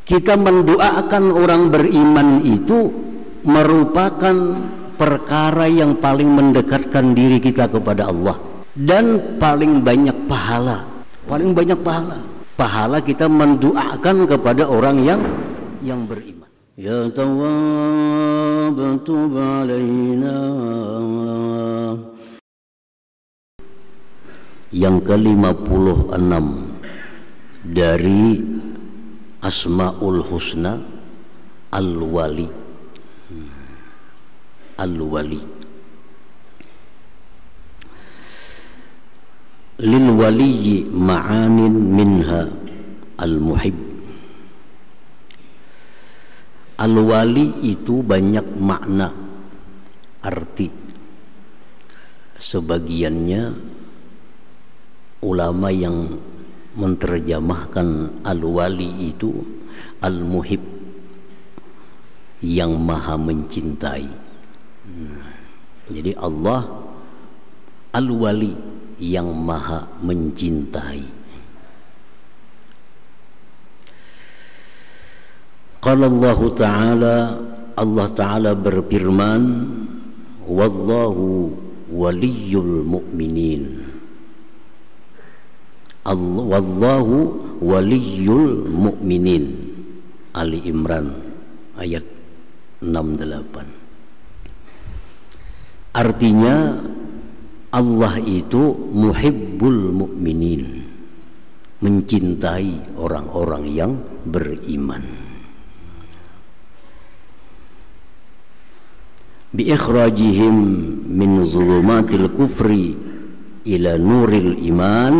Kita mendoakan orang beriman itu merupakan perkara yang paling mendekatkan diri kita kepada Allah dan paling banyak pahala. Paling banyak pahala. Pahala kita mendoakan kepada orang yang beriman. Ya Tawwab tub alaina. Yang ke-56 dari Asmaul Husna Al-Wali. Al-Wali. Lil waliyyi ma'anin minha al-muhib. Al-Wali itu banyak makna, arti. Sebagiannya ulama yang menterjemahkan al-wali itu al-muhib, yang maha mencintai. Jadi Allah al-wali, yang maha mencintai. Qala Allah Ta'ala, Allah Ta'ala berfirman, wallahu waliyul mu'minin. Wallahu waliyul mu'minin. Ali Imran ayat 68. Artinya Allah itu muhibbul mu'minin, mencintai orang-orang yang beriman. Bi ikhrajihim min zulumatil kufri ila nuril iman.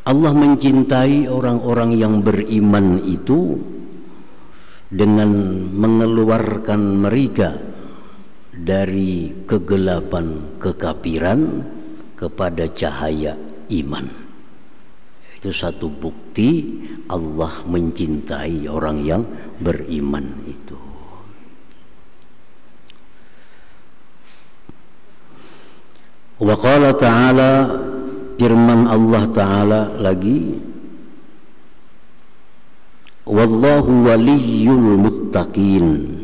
Allah mencintai orang-orang yang beriman itu dengan mengeluarkan mereka dari kegelapan kekafiran kepada cahaya iman. Itu satu bukti Allah mencintai orang yang beriman itu. Wa qala ta'ala, firman Allah Ta'ala lagi, wallahu waliyul muttaqin.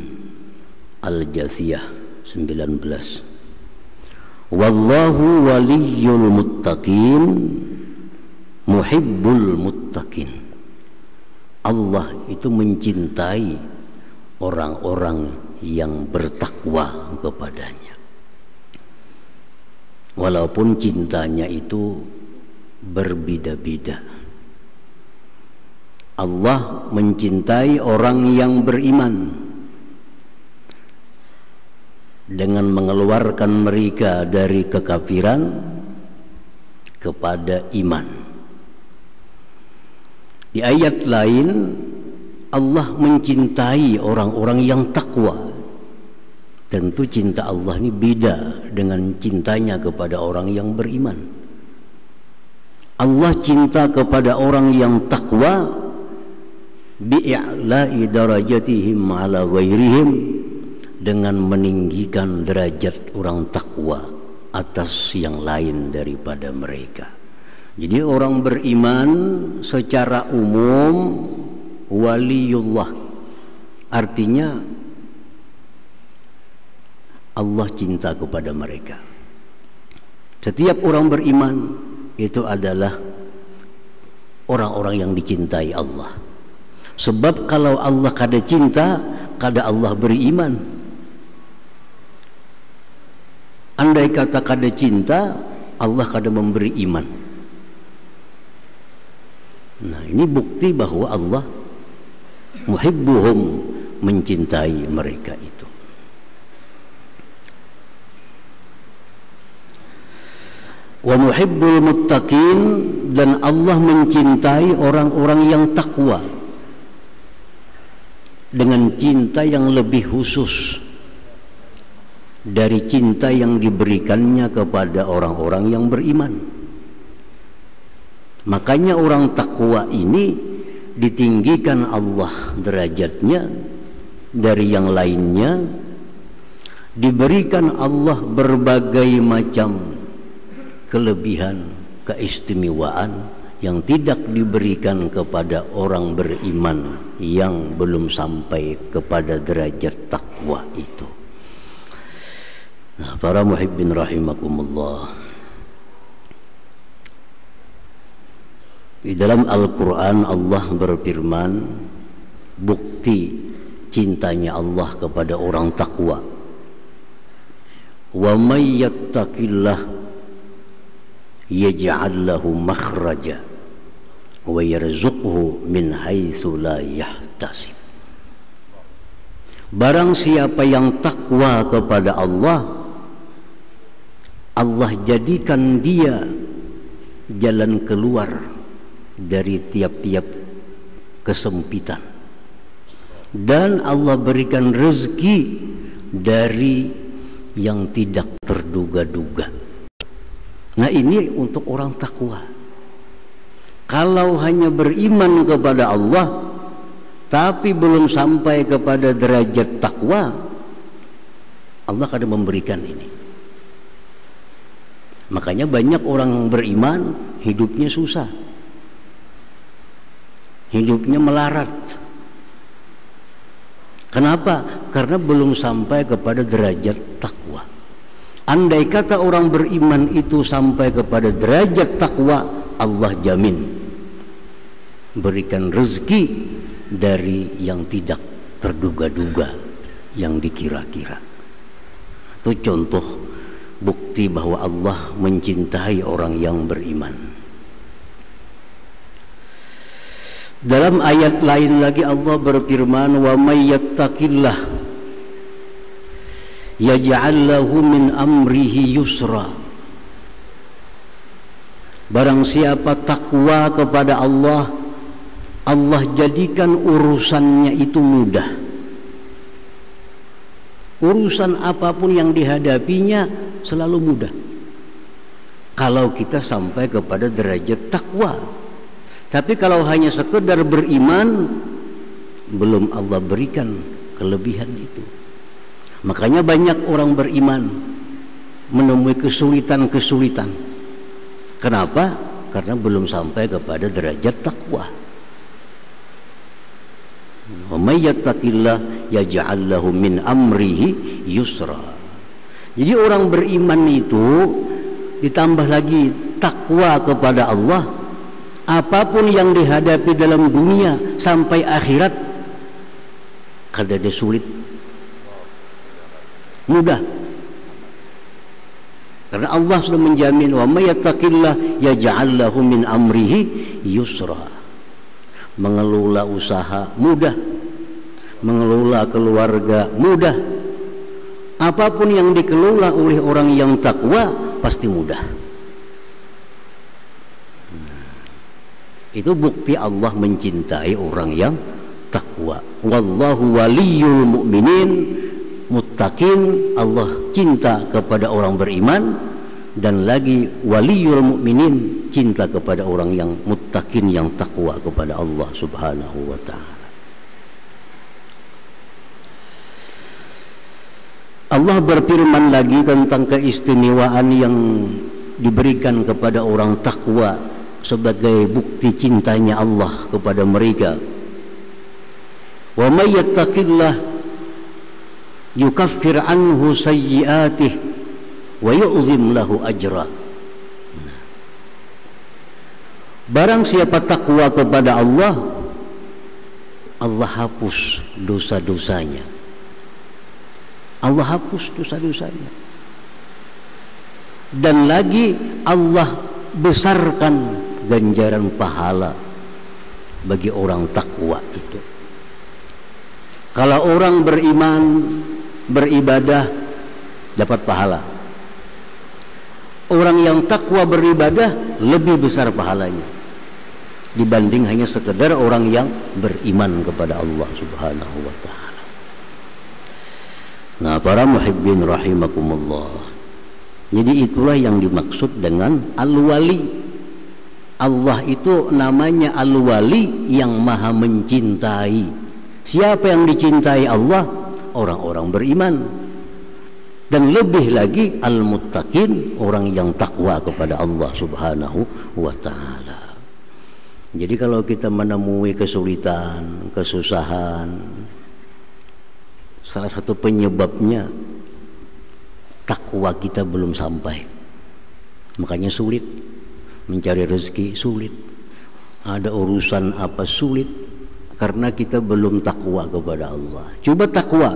Al-Jasiyah 19. Wallahu waliyul muttaqin muhibbul muttaqin. Allah itu mencintai orang-orang yang bertakwa kepadanya. Walaupun cintanya itu berbeda-beda. Allah mencintai orang yang beriman dengan mengeluarkan mereka dari kekafiran kepada iman. Di ayat lain Allah mencintai orang-orang yang takwa. Tentu cinta Allah ini beda dengan cintanya kepada orang yang beriman. Allah cinta kepada orang yang takwa bi'a'la'i darajatihim ala ghairihim, dengan meninggikan derajat orang takwa atas yang lain daripada mereka. Jadi orang beriman secara umum waliullah, artinya Allah cinta kepada mereka. Setiap orang beriman itu adalah orang-orang yang dicintai Allah. Sebab kalau Allah kada cinta, kada Allah beriman. Andai kata kada cinta, Allah kada memberi iman. Nah, ini bukti bahwa Allah muhibbuhum, mencintai mereka itu. Wa muhibbul muttaqin, dan Allah mencintai orang-orang yang takwa dengan cinta yang lebih khusus dari cinta yang diberikannya kepada orang-orang yang beriman. Makanya orang takwa ini ditinggikan Allah derajatnya dari yang lainnya, diberikan Allah berbagai macam kelebihan, keistimewaan yang tidak diberikan kepada orang beriman yang belum sampai kepada derajat takwa itu. Nah, para muhibbin rahimakumullah, di dalam Al-Quran Allah berfirman bukti cintanya Allah kepada orang takwa, wa may yattaqillah yaj'al lahu makhraja wa yarzuqhu min haitsu la yahtasib. Barang siapa yang takwa kepada Allah, Allah jadikan dia jalan keluar dari tiap-tiap kesempitan, dan Allah berikan rezeki dari yang tidak terduga-duga. Nah, ini untuk orang takwa. Kalau hanya beriman kepada Allah tapi belum sampai kepada derajat takwa, Allah akan memberikan ini. Makanya banyak orang beriman hidupnya susah, hidupnya melarat. Kenapa? Karena belum sampai kepada derajat takwa. Andai kata orang beriman itu sampai kepada derajat takwa, Allah jamin berikan rezeki dari yang tidak terduga-duga, yang dikira-kira. Itu contoh bukti bahwa Allah mencintai orang yang beriman. Dalam ayat lain lagi Allah berfirman, wa may yattaqillah yaj'al lahu min amrihi yusra. Barang siapa takwa kepada Allah, Allah jadikan urusannya itu mudah. Urusan apapun yang dihadapinya selalu mudah kalau kita sampai kepada derajat takwa. Tapi kalau hanya sekedar beriman, belum Allah berikan kelebihan itu. Makanya banyak orang beriman menemui kesulitan-kesulitan. Kenapa? Karena belum sampai kepada derajat takwa. Wa may yattaqillah yaj'al lahu min amrihi yusra. Jadi orang beriman itu ditambah lagi takwa kepada Allah, apapun yang dihadapi dalam dunia sampai akhirat, kada ada sulit, mudah. Karena Allah sudah menjamin, wa may yattaqillah yaj'al lahu min amrihi yusra. Mengelola usaha mudah, mengelola keluarga mudah. Apapun yang dikelola oleh orang yang takwa pasti mudah. Itu bukti Allah mencintai orang yang takwa. Wallahu waliyul mu'minin, muttaqin. Allah cinta kepada orang beriman, dan lagi waliyul mu'minin, cinta kepada orang yang muttaqin, yang takwa kepada Allah Subhanahu wa ta'ala. Allah berfirman lagi tentang keistimewaan yang diberikan kepada orang takwa sebagai bukti cintanya Allah kepada mereka. Wa may yattaqillah yukaffir anhu sayyi'atihi wa yu'zim lahu ajra. Barang siapa takwa kepada Allah, Allah hapus dosa-dosanya. Allah hapus dosa-dosanya. Dan lagi Allah besarkan ganjaran pahala bagi orang takwa itu. Kalau orang beriman, beribadah, dapat pahala. Orang yang takwa beribadah lebih besar pahalanya dibanding hanya sekedar orang yang beriman kepada Allah Subhanahu wa ta'ala. Nah, para muhibbin rahimakumullah, jadi itulah yang dimaksud dengan al-wali. Allah itu namanya al-wali, yang maha mencintai. Siapa yang dicintai Allah? Orang-orang beriman. Dan lebih lagi al-muttaqin, orang yang takwa kepada Allah Subhanahu wa ta'ala. Jadi kalau kita menemui kesulitan, kesusahan, salah satu penyebabnya takwa kita belum sampai. Makanya sulit mencari rezeki, sulit. Ada urusan apa sulit, karena kita belum takwa kepada Allah. Coba takwa,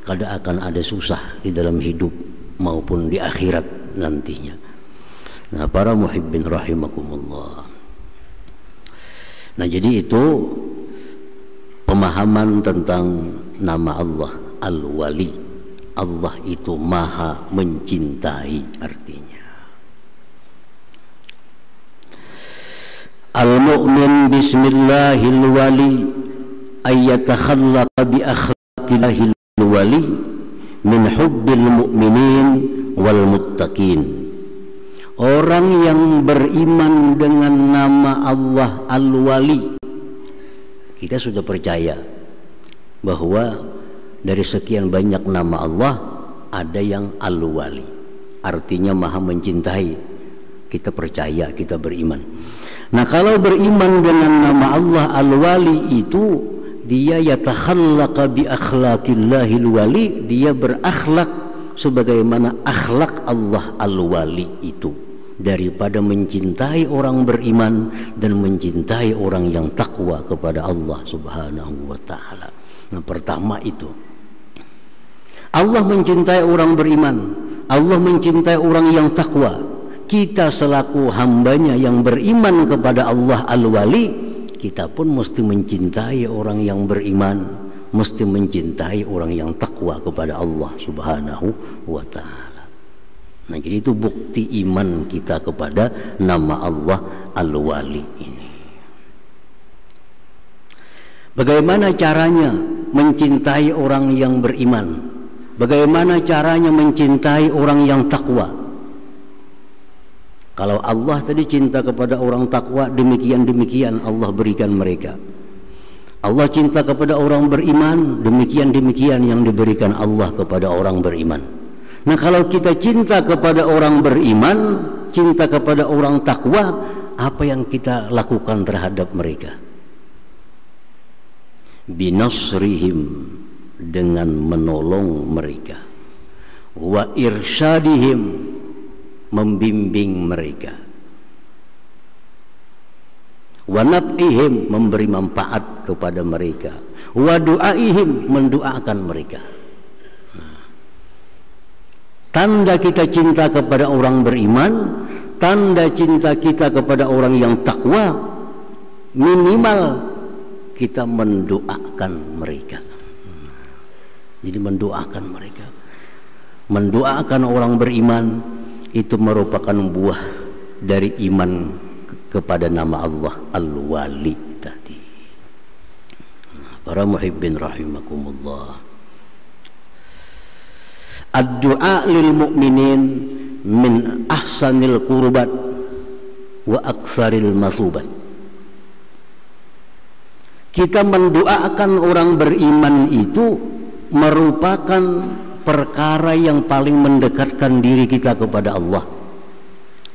kadang akan ada susah di dalam hidup maupun di akhirat nantinya. Nah, para muhibbin rahimakumullah. Nah, jadi itu pemahaman tentang nama Allah Al-Wali. Allah itu maha mencintai artinya. Al-mu'min bismillahil wali ayyatakhallaqa bi akhlaqillahil wali min hubbil mu'minin wal muttaqin. Orang yang beriman dengan nama Allah Al-Wali, kita sudah percaya bahwa dari sekian banyak nama Allah ada yang Al-Wali, artinya maha mencintai. Kita percaya, kita beriman. Nah, kalau beriman dengan nama Allah Al-Wali itu, dia yatakhallaqa bi akhlaqillahil wali, dia berakhlak sebagaimana akhlak Allah Al-Wali itu, daripada mencintai orang beriman dan mencintai orang yang takwa kepada Allah Subhanahu wa ta'ala. Nah, pertama itu Allah mencintai orang beriman, Allah mencintai orang yang takwa. Kita selaku hambanya yang beriman kepada Allah Al-Wali, kita pun mesti mencintai orang yang beriman, mesti mencintai orang yang takwa kepada Allah Subhanahu wa ta'ala. Nah, jadi itu bukti iman kita kepada nama Allah Al-Wali ini. Bagaimana caranya mencintai orang yang beriman? Bagaimana caranya mencintai orang yang takwa? Kalau Allah tadi cinta kepada orang takwa, demikian-demikian Allah berikan mereka. Allah cinta kepada orang beriman, demikian-demikian yang diberikan Allah kepada orang beriman. Nah, kalau kita cinta kepada orang beriman, cinta kepada orang takwa, apa yang kita lakukan terhadap mereka? Binasrihim, dengan menolong mereka. Wa irsyadihim, membimbing mereka. Wa nab'ihim, memberi manfaat kepada mereka. Wa du'aihim, mendoakan mereka. Tanda kita cinta kepada orang beriman, tanda cinta kita kepada orang yang takwa, minimal kita mendoakan mereka. Jadi mendoakan mereka, mendoakan orang beriman, itu merupakan buah dari iman kepada nama Allah Al-Wali tadi. Para muhibbin rahimakumullah. Ad-du'a lil mu'minin min ahsanil qurbat wa aktsaril masubat. Kita mendoakan orang beriman itu merupakan perkara yang paling mendekatkan diri kita kepada Allah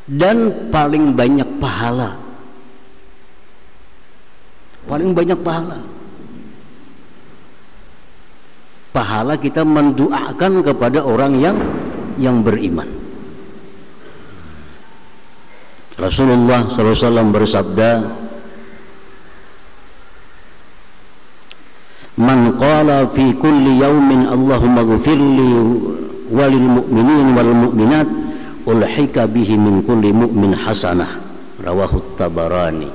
dan paling banyak pahala. Paling banyak pahala. Pahala kita mendoakan kepada orang yang beriman. Rasulullah SAW bersabda, "Man qala fi kulli yawmin Allahumma ghfirli walil mu'minin wal mu'minat ulhika bihi min kulli mu'min hasanah." Rawahu Tabarani.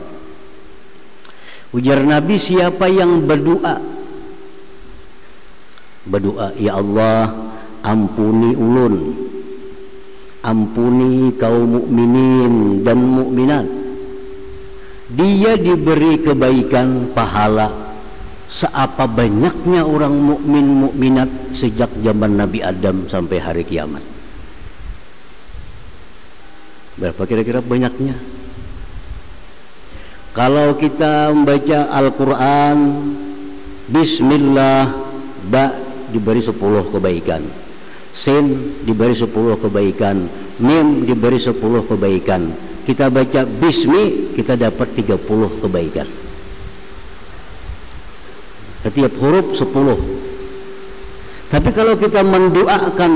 Ujar Nabi, siapa yang berdoa, ya Allah, ampuni ulun, ampuni kaum mukminin dan mukminat, dia diberi kebaikan pahala seapa banyaknya orang mukmin mukminat sejak zaman Nabi Adam sampai hari kiamat. Berapa kira-kira banyaknya? Kalau kita membaca Al-Quran, Bismillah, ba diberi 10 kebaikan, sin diberi 10 kebaikan, mim diberi 10 kebaikan. kita baca bismi, kita dapat 30 kebaikan. Setiap huruf 10. Tapi kalau kita mendoakan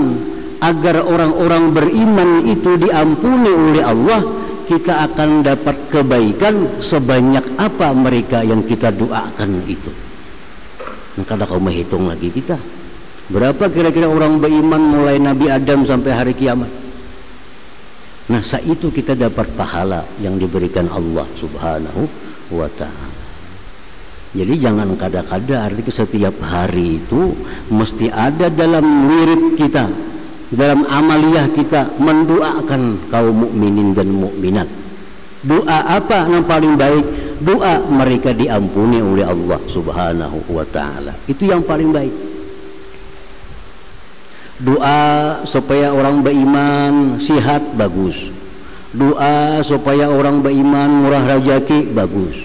agar orang-orang beriman itu diampuni oleh Allah, kita akan dapat kebaikan sebanyak apa mereka yang kita doakan itu. Nah, kalau kau menghitung lagi kita, berapa kira-kira orang beriman mulai Nabi Adam sampai hari kiamat? Nah, saat itu kita dapat pahala yang diberikan Allah Subhanahu wa ta'ala. Jadi jangan kada-kada, artinya setiap hari itu mesti ada dalam wirid kita, dalam amaliyah kita mendoakan kaum mukminin dan mukminat. Doa apa yang paling baik? Doa mereka diampuni oleh Allah Subhanahu wa ta'ala. Itu yang paling baik. Doa supaya orang beriman sihat, bagus. Doa supaya orang beriman murah rezeki, bagus.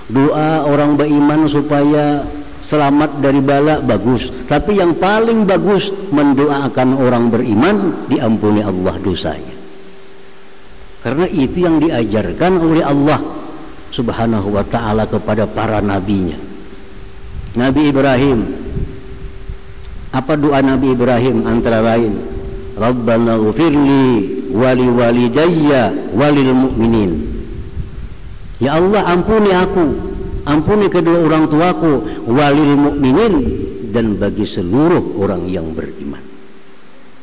Doa orang beriman supaya selamat dari bala, bagus. Tapi yang paling bagus mendoakan orang beriman diampuni Allah dosanya. Karena itu yang diajarkan oleh Allah Subhanahu wa ta'ala kepada para nabinya. Nabi Ibrahim, apa doa Nabi Ibrahim? Antara lain, Rabbana ghfirli wali walidayya walil mu'minin. Ya Allah, ampuni aku, ampuni kedua orang tuaku, walil mu'minin, dan bagi seluruh orang yang beriman.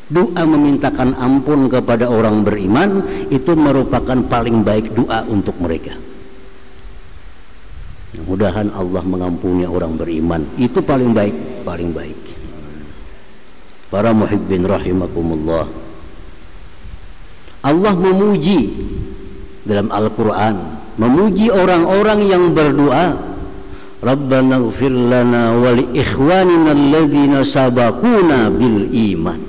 Doa memintakan ampun kepada orang beriman itu merupakan paling baik doa untuk mereka. Mudah-mudahan Allah mengampuni orang beriman, itu paling baik, paling baik. Para muhibbin rahimakumullah, Allah memuji dalam Al-Quran, memuji orang-orang yang berdoa, Rabbana ighfir lana wa li ikhwanina alladhina sabaquna bil iman.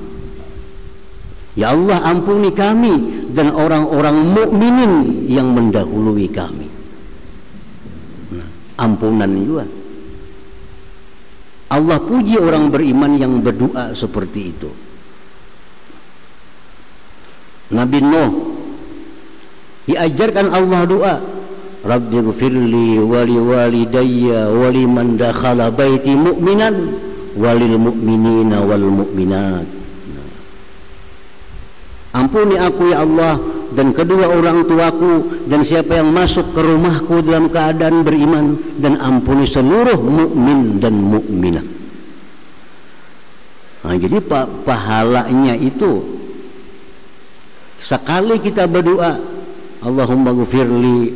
Ya Allah, ampuni kami dan orang-orang mukminin yang mendahului kami. Nah, ampunan juga. Allah puji orang beriman yang berdoa seperti itu. Nabi Nuh diajarkan Allah doa, Rabbi ghfirli wali walidayya waliman dakhala baiti mu'minan walil mu'minina wal mu'minat. Ampuni aku ya Allah dan kedua orang tuaku dan siapa yang masuk ke rumahku dalam keadaan beriman, dan ampuni seluruh mukmin dan mukminat. Nah, jadi pahalanya itu sekali kita berdoa Allahumma ghfirli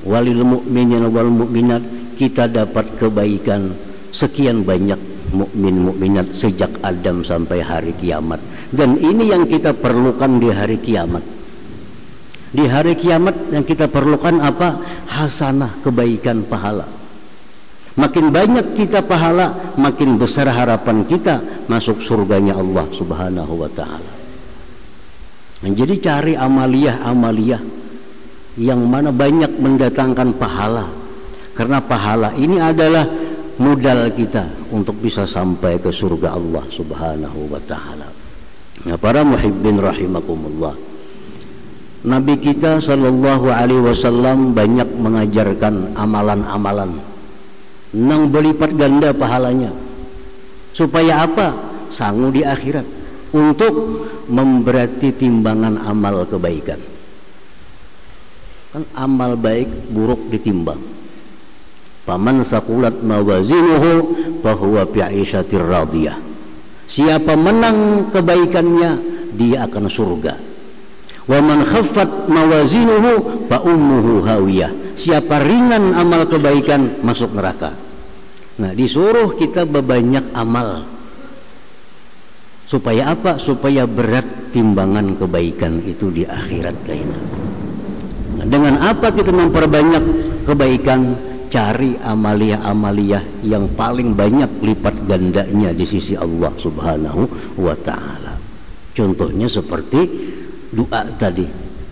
walil mu'minin wal mu'minat, kita dapat kebaikan sekian banyak mukmin mukminat sejak Adam sampai hari kiamat. Dan ini yang kita perlukan di hari kiamat. Di hari kiamat yang kita perlukan apa? Hasanah, kebaikan, pahala. Makin banyak kita pahala, makin besar harapan kita masuk surganya Allah Subhanahu wa ta'ala. Jadi cari amaliyah-amaliyah yang mana banyak mendatangkan pahala. Karena pahala ini adalah modal kita untuk bisa sampai ke surga Allah Subhanahu wa ta'ala. Nah, para muhibbin rahimakumullah, Nabi kita sallallahu alaihi wasallam banyak mengajarkan amalan-amalan nang berlipat ganda pahalanya. Supaya apa? Sangu di akhirat untuk memberati timbangan amal kebaikan. Kan amal baik buruk ditimbang. Faman saqulat mawazinuhu fahuwa fi 'ishatir radiyah. Siapa menang kebaikannya, dia akan surga. Wa man khaffat mawazinuhu fa ummuhu hawiyah. Siapa ringan amal kebaikan, masuk neraka. Nah, disuruh kita berbanyak amal. Supaya apa? Supaya berat timbangan kebaikan itu di akhirat kaina. Nah, dengan apa kita memperbanyak kebaikan? Cari amaliyah-amaliyah yang paling banyak lipat gandanya di sisi Allah Subhanahu wa ta'ala. Contohnya seperti doa tadi,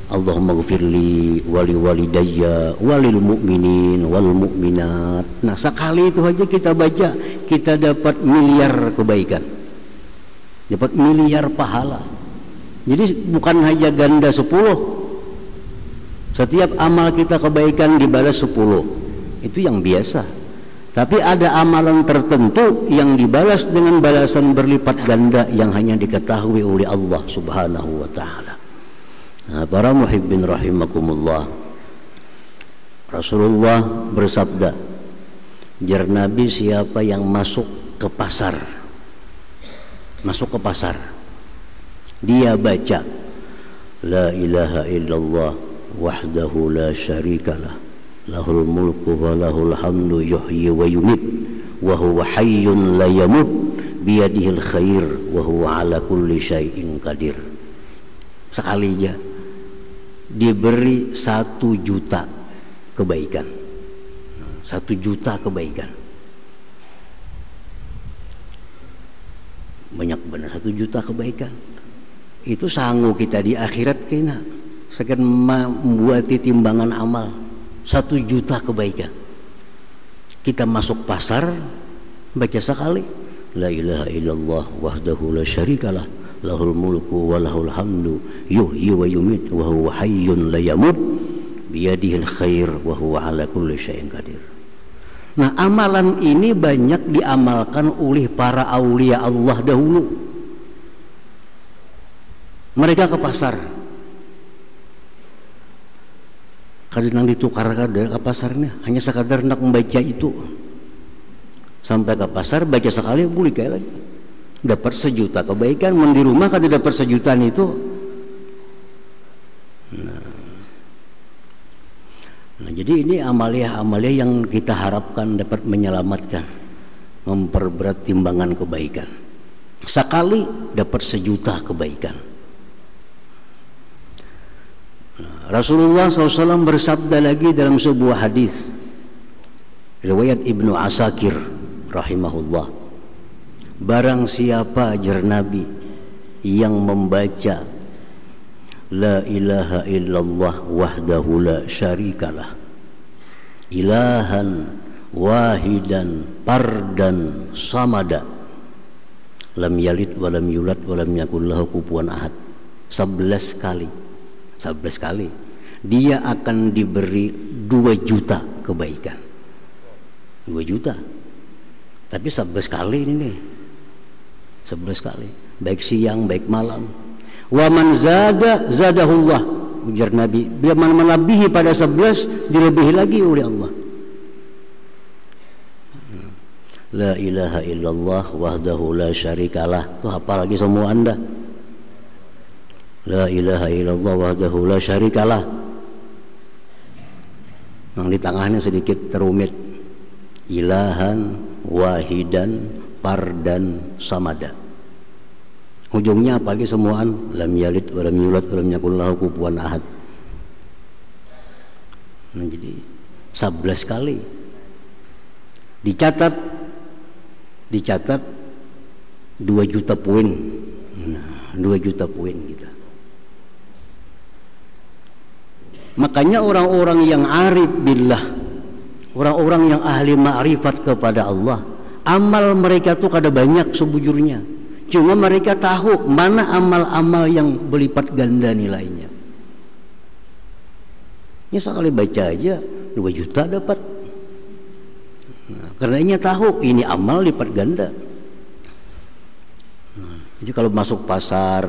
Allahumma ghfirli wali walidayya walil mu'minin wal mu'minat. Nah, sekali itu aja kita baca, kita dapat miliar kebaikan, dapat miliar pahala. Jadi bukan hanya ganda 10, Setiap amal kita kebaikan dibalas 10. Itu yang biasa. Tapi ada amalan tertentu yang dibalas dengan balasan berlipat ganda yang hanya diketahui oleh Allah Subhanahu wa taala. Nah, para muhibbin rahimakumullah. Rasulullah bersabda, jar Nabi, siapa yang masuk ke pasar, dia baca la ilaha illallah wahdahu la syarikalah lahul mulku wa lahul hamdu yuhyi wa yumit wa huwa hayyun la yamut biyadihil khair wa huwa ala kulli syai'in qadir. Sekali aja diberi 1 juta kebaikan. 1 juta kebaikan. Banyak benar 1 juta kebaikan. Itu sanggup kita di akhirat kena sekian membuat timbangan amal 1 juta kebaikan. Kita masuk pasar baca sekali la ilaha illallah wahdahu la syarikalah lahul mulku wa lahul hamdu yuhyi wa yumit wa huwa hayyun la yamut biyadihil khair wa huwa ala kulli syai'in qadir. Nah, amalan ini banyak diamalkan oleh para aulia Allah dahulu. Mereka ke pasar, kadang ditukar ke pasarnya, hanya sekadar hendak membaca itu. Sampai ke pasar baca sekali boleh kayak lagi, dapat 1 juta kebaikan. Di rumah kada dapat 1 jutaan itu. Nah, jadi ini amalia-amalia yang kita harapkan dapat menyelamatkan, memperberat timbangan kebaikan. Sekali dapat 1 juta kebaikan. Nah, Rasulullah SAW bersabda lagi dalam sebuah hadis riwayat Ibnu Asakir rahimahullah, barang siapa jar Nabi yang membaca la ilaha illallah wahdahu la syarikalah ilahan wahidan pardan samada lam yalid walam yulad walam yakul lahu kufuwan ahad, 11 kali dia akan diberi 2 juta kebaikan. 2 juta, tapi 11 kali ini nih, 11 kali, baik siang baik malam. Wa man zadahullah, ujar Nabi, bila mana melebihi pada 11 dilebihi lagi oleh Allah. La ilaha illallah wahdahu la syarikalah, itu hafal lagi semua Anda. La ilaha illallah wahdahu la syarikalah. Yang di tengahnya sedikit terumit, ilahan wahidan pardan samada. Ujungnya apa lagi semuaan, lam yalid walam yulad walam yakul lahu kufuwan ahad. Nah, jadi 11 kali dicatat 2 juta poin. Nah, 2 juta poin kita. Makanya orang-orang yang arif billah, orang-orang yang ahli ma'rifat kepada Allah, amal mereka tuh kada banyak sebujurnya. Cuma mereka tahu mana amal-amal yang berlipat ganda nilainya. Ya sekali baca aja 2 juta dapat. Nah, karenanya tahu ini amal lipat ganda. Nah, jadi kalau masuk pasar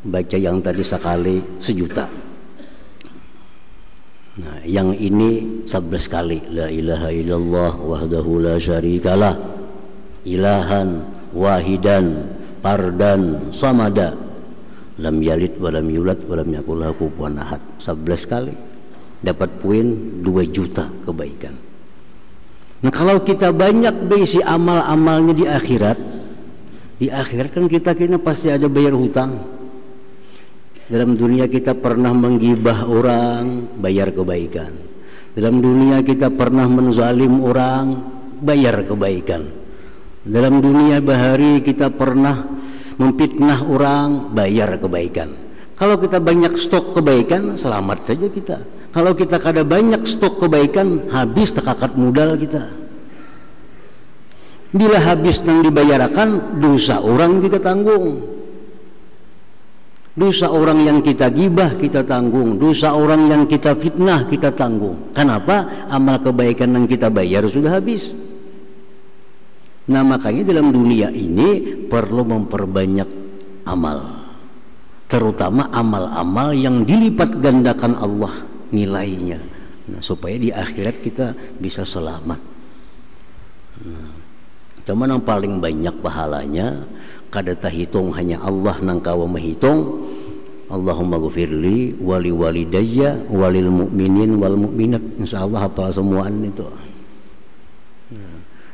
baca yang tadi sekali 1 juta. Nah, yang ini 11 kali la ilaha illallah wahdahu la syarikalah ilahan wahidan pardan samada lam yalid walam yulad walam yakul lahu kufuwan ahad, 11 kali dapat poin 2 juta kebaikan. Nah, kalau kita banyak berisi amal-amalnya di akhirat kan kita pasti ada bayar hutang. Dalam dunia kita pernah menggibah orang, bayar kebaikan. Dalam dunia kita pernah menzalim orang, bayar kebaikan. Dalam dunia bahari kita pernah memfitnah orang, bayar kebaikan. Kalau kita banyak stok kebaikan, selamat saja kita. Kalau kita kada banyak stok kebaikan, habis tekakat modal kita. Bila habis yang dibayarkan, dosa orang kita tanggung. Dosa orang yang kita gibah kita tanggung, dosa orang yang kita fitnah kita tanggung. Kenapa? Amal kebaikan yang kita bayar sudah habis. Nah makanya dalam dunia ini perlu memperbanyak amal, terutama amal-amal yang dilipat gandakan Allah nilainya, nah, supaya di akhirat kita bisa selamat. Cuman yang paling banyak pahalanya kada tahitung hanya Allah nang kawa menghitung. Allahumma ghfirli wali walidayya walil mu'minin wal mu'minat. Insyaallah hafal semuaan itu.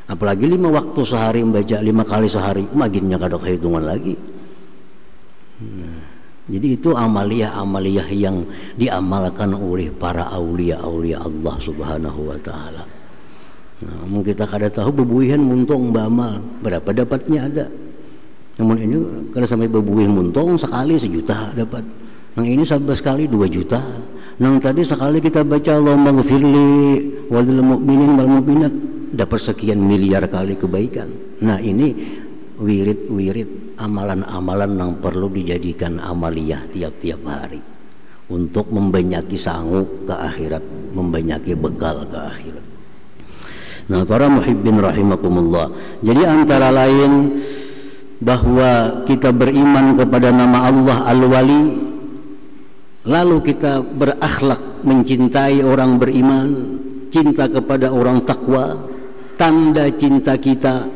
Apalagi 5 waktu sehari membaca 5 kali sehari, maginnya kada kehitungan lagi. Jadi itu amaliyah-amaliyah yang diamalkan oleh para aulia-aulia Allah Subhanahu wa taala. Nah, kita kada tahu bebuihan muntung beramal berapa dapatnya ada. Namun ini kada sampai bebuih muntung sekali 1 juta dapat. Yang ini 11 kali 2 juta. Yang tadi sekali kita baca Allahumma ghfirli walil mu'minin wal mu'minat dapat sekian miliar kali kebaikan. Nah ini wirid-wirid amalan-amalan yang perlu dijadikan amaliyah tiap-tiap hari untuk membanyaki sangu ke akhirat, membanyaki bekal ke akhirat. Nah para muhibbin rahimakumullah, jadi antara lain bahwa kita beriman kepada nama Allah Al-Wali, lalu kita berakhlak mencintai orang beriman, cinta kepada orang takwa. Tanda cinta kita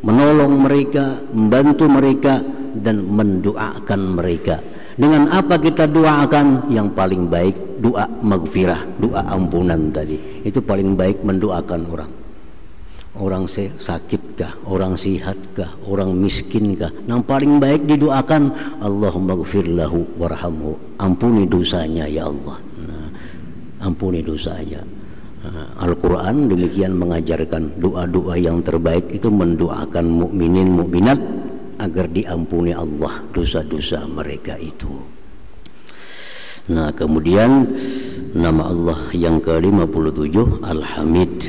menolong mereka, membantu mereka, dan mendoakan mereka. Dengan apa kita doakan? Yang paling baik doa maghfirah, doa ampunan tadi. Itu paling baik mendoakan orang. Orang sakitkah, orang sihatkah, orang miskinkah? Yang paling baik didoakan Allahumma ghfir lahu warhamhu. Ampuni dosanya ya Allah. Nah, ampuni dosanya. Al-Quran demikian mengajarkan doa-doa yang terbaik itu mendoakan mukminin mukminat agar diampuni Allah dosa-dosa mereka itu. Nah kemudian nama Allah yang ke-57 Al-Hamid.